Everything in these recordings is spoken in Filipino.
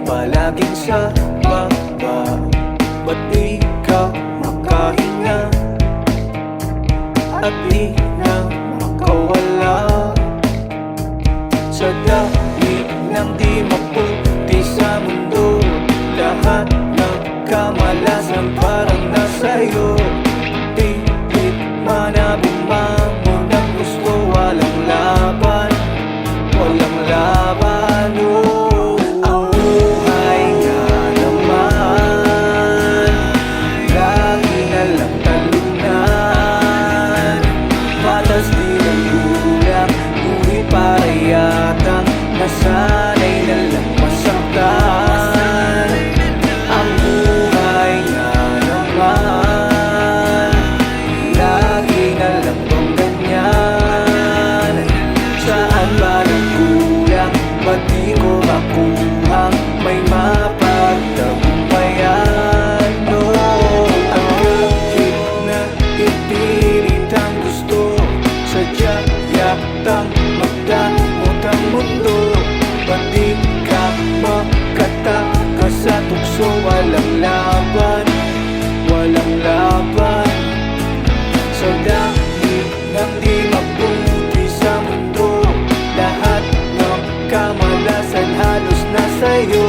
palaging sa baba. Ba't di ka makahinga at di na makawala sa dami ng di maputi sa mundo? Lahat ng kamalasan parang nasa'yo. Pilit man na bumangon ng gusto, walang laban, walang laban. Oh, ang buhay nga naman, lagi na lang talunan. Patas di ng gulang, ngunit para yatang nasanay na lang masaktan. Ang buhay nga naman, lagi na lang bang ganyan? Saan ba nagkulang? Ba't di ko makuhang may mapagtagumpayan? No, ang kahit na ipilit ang gusto, sadya yaktang magdamot ang mundo. Ba't di ka makatakas sa tukso? Walang laban, walang laban sa dami ng di mabuti sa mundo. Lahat ng kamalasan halos nasa'yo.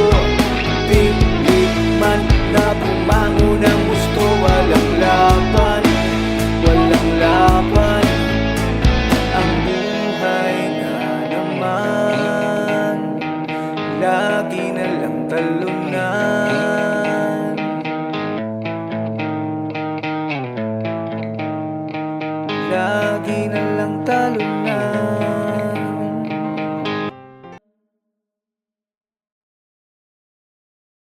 Pilit man na bumangon ang gusto, walang laban, walang laban. Ang buhay nga naman, lagi na lang talunan. Lagi na lang talunan.